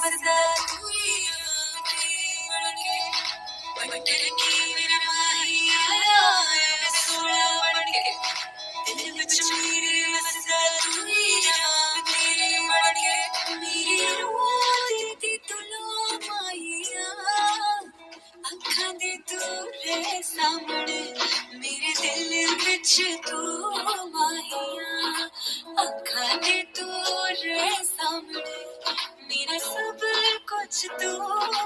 वसदा तू ही बनके बटन की मेरा माही आया है सोना बनके दिल विच मेरे वसदा तू ही तेरे बनके मेरी रूह दी तू लो माहिया अखां दे तूरे सामने मेरे दिल विच तू माहिया अखां दे तूरे सामने मेरा सब कुछ तू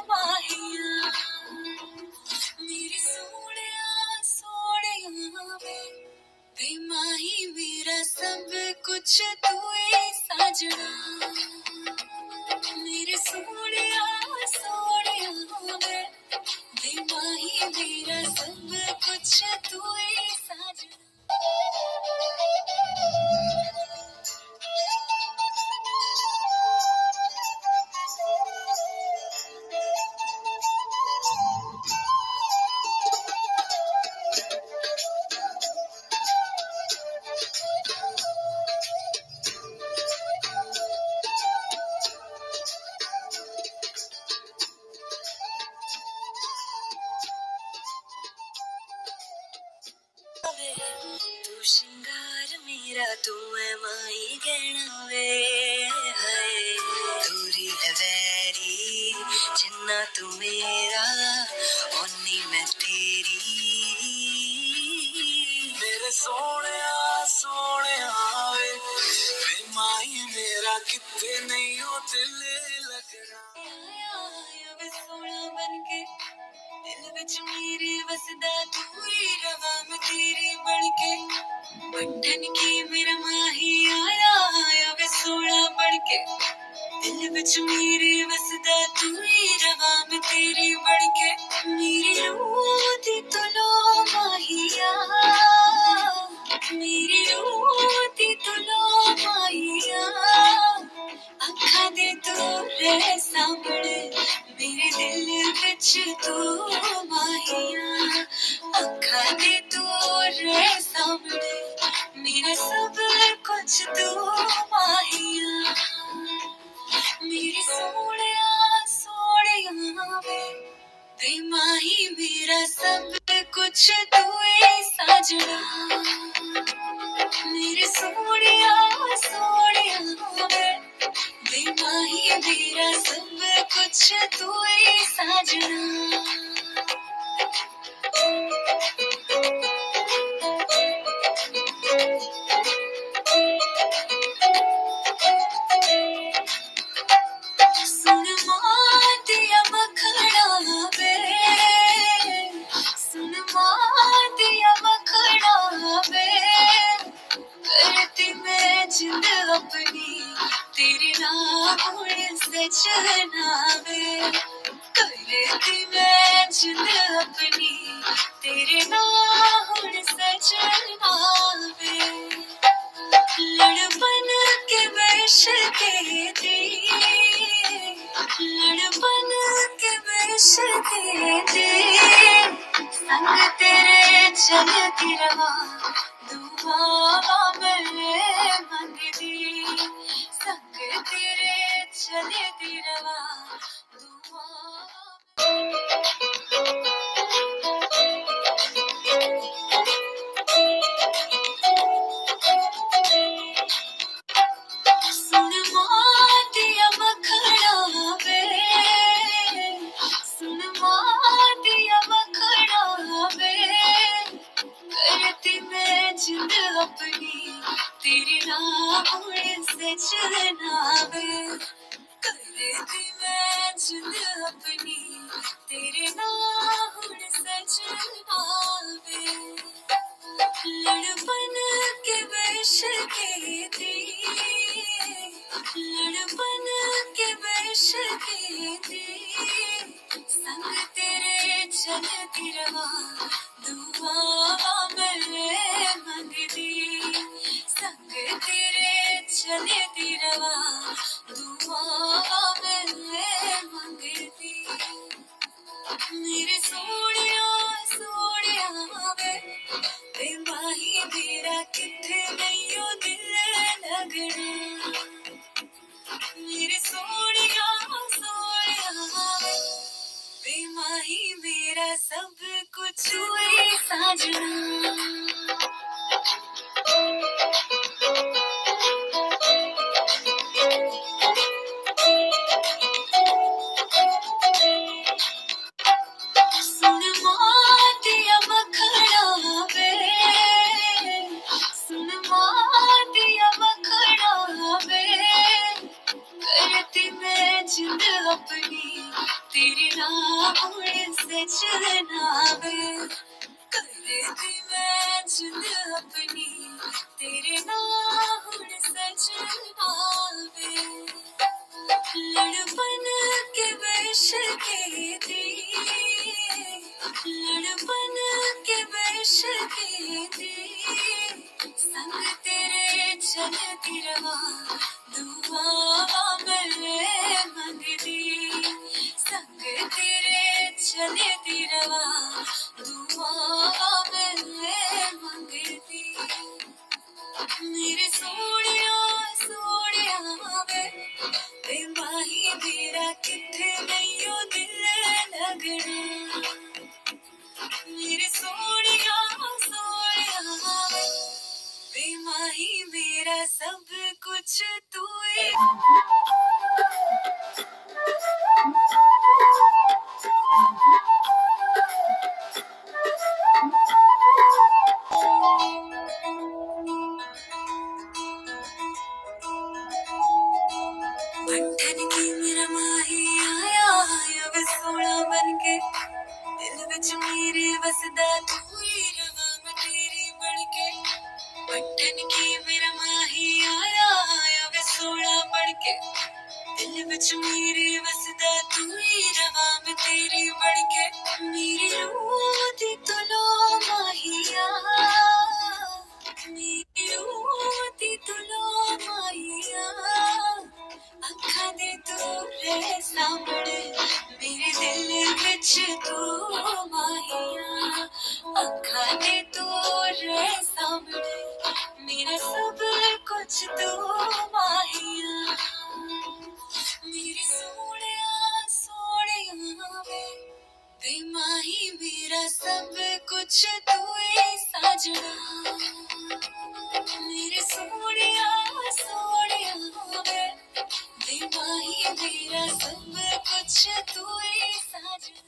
माहिया मेरे सोनिया सोनिया वे माही मेरा सब कुछ तू ही साजना मेरे सोनिया सोनिया वे माही मेरा सब कुछ तू ही साजना तू श्रृंगार मेरा तू है माही गहना वे हाय दूरी है वैरी जिन्ना तू मेरा ओनी मैं तेरी मेरे सोनिया सोनिया वे माही मेरा कितने नहीं हो दिल लगना वे सोना बनके दिल विच मेरे वसदा तू ही रवा मैं तेरी बनके बटन की मेरा माही आया आया वे सोना बनके दिल विच मेरे वसदा तू ही रवा मैं तेरी बनके मेरी रूह दी तू लो माहिया मेरी रूह दी तू लो माहिया अखां दे तूरे सामने मेरे दिल विच तू माहिया अखां दे तूरे सामने मेरा सब कुछ तू माहिया मेरी सोनिया सोनिया वे माही मेरा सब कुछ तू ही साजना मेरे सोनिया सोनिया वे माही मेरा सब कुछ तू ही साजना सुन मां दिया मखड़ा वे सुन मां दिया मखड़ा वे करती मैं जिंद अपनी तेरे नाम सजना वे करती मैं जिंद अपनी तेरे नाम सजना वे लड़पन के वेश के दी लड़पन के वेश के दी संग तेरे चलती रहा दुआ मैं मंगदी संग तेरे चलती रहा सुन मां दिया मखड़ा वे सुन मां दिया मखड़ा वे करती मैं जिंद अपनी तेरे नाम सजना वे करती मैं जिंद अपनी तेरे नाम सजना वे लड़पन के वेश के दी लड़पन के वेश के दी संग तेरे चलती रहा दुआ मैं मंगदी संग तेरे चलती रहा दुआ मैं मंगदी मेरे सोनिया सोनिया वे माही मेरा किथे नहीं हो दिल लगना मेरे सोनिया साजना सुन मातिया मखड़ा वे सुन मातिया मखड़ा वे करती मैं जिंद अपनी तेरी राहों से चलना वे करती मैं जिंद अपनी तेरे राहों से चलना वे लड़पन के वेश के दी लड़पन के वेश के दी संग तेरे चलती रवा दुआ मैं मंगदी संग तेरे चलती रवा दुआ मैं मंगदी मेरे सोनिया सोनिया वे माही मेरा किथे नहीं ओ दिल लगना मेरे सोनिया सोनिया वे माही मेरा सब कुछ तू ही बंधन की मेरा माही आया आया वे सोना बनके दिल विच मेरे वसदा तू ही रवा मैं तेरी बनके बंधन की मेरा माही आया आया वे सोना बनके दिल विच मेरे वसदा तू ही रवा मैं तेरी बनके मेरी रूह दी तू लो माहिया मेरी रूह दी तू लो माहिया अखा दे तू रे सामने मेरे दिल विच तू माहिया अखा दे तू रे सामने मेरा सब कुछ तू माहिया मेरी सोनिया सोनिया वे माही मेरा सब कुछ तू ही साजना मेरे सोनिया सोनिया वे माही मेरा सब कुछ तू ही साजना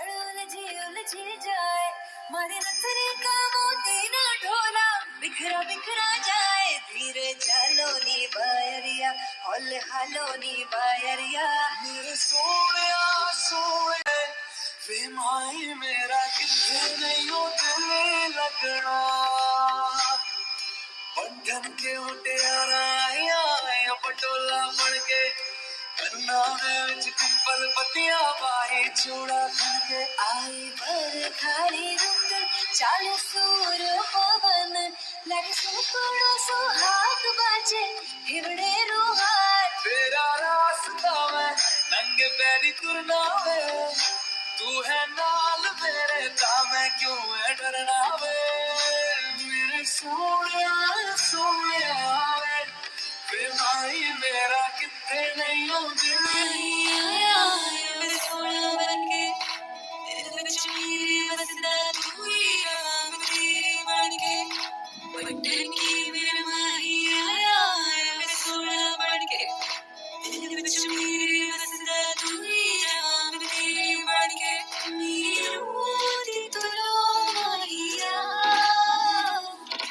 उलझी जाए मारे नथरे का मोती ना ढोला बिखरा बिखरा जाए धीरे चलो नी बायरिया हौले हालो नी बायरिया मेरे सोनिया सोए वे माही मेरा किथे नहीं हो दिल लगना बंधन के मुटियारा आया पटोला बन के कन्ना में विच पिंपल पतिया पाए चूड़ा खन के आई पर खाली रुक चाल सूर पवन लगे सुकड़ो सुहाग बाजे हिवड़े रुहार तेरा रास्ता में नंगे पैरी तुरना वे तू है नाल मेरे मैं क्यों है डरना वे मेरे सोनिया सोनिया वे भाई मेरा कितने नहीं हो दिल आया मेरे सोना बनके दिल विच मेरे वसदा तू ही रवा मैं तेरी बनके बंधन की मेरा माही आया मेरे सोना बनके दिल विच मेरे वसदा तू ही रवा मैं तेरी बनके मेरी रूह दी तू लो माहिया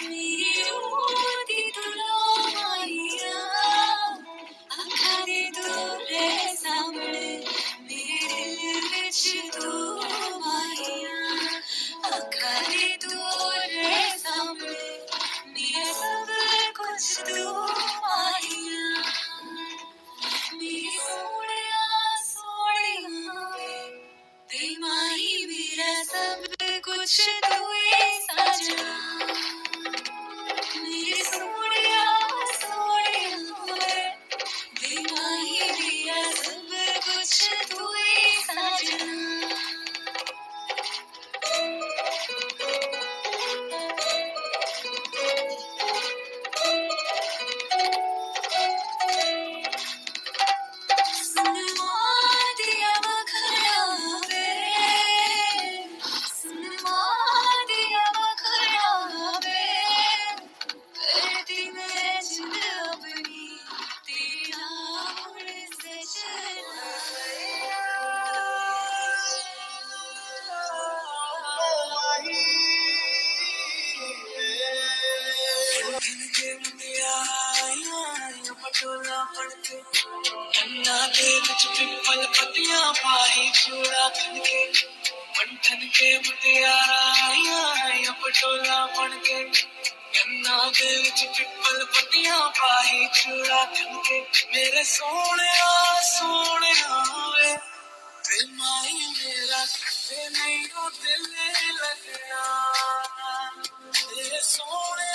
मेरी रूह दी तू लो माहिया अखा दे तू रे सामने मेरे दिल विच तू माहिया अखा दे तू रे सामने मेरा सब कुछ तू माहिया मेरी सोनिया सोनिया वे माही मेरा सब कुछ तू ही साजना मेरे सोनिया सोनिया वे बेमाही दिया सब कुछ तू ही साजना पटोला पड़के अन्ना के विच पिपल पतियां पाही चूड़ा खनके मंथन के मुटियारा आया पटोला पड़के अन्ना के विच पिपल पतियां पाही चूड़ा खनके मेरे सोने वे माही मेरा किते नहीं हो दिल लगना मेरे सोने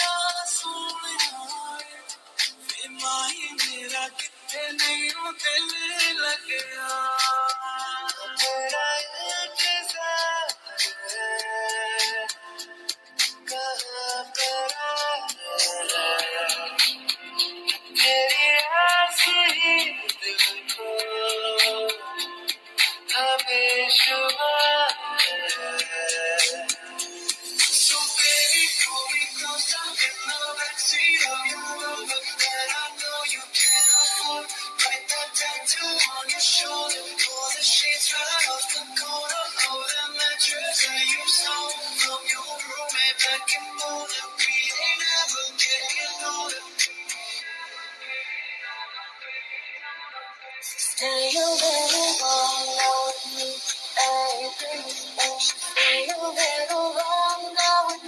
माही मेरा किथे नहीं हो दिल लगया तेरा इंतजार कहाँ करा तेरी आसरी दिल को हमेशा So baby, pull me closer in the backseat of your Rover that I know you can't afford. Write that tattoo on your shoulder, pull the sheets right off the corner, pull that mattress that you stole from your roommate back in Boulder. We ain't ever getting older. Stay a little longer with me, baby. Stay a little longer with me.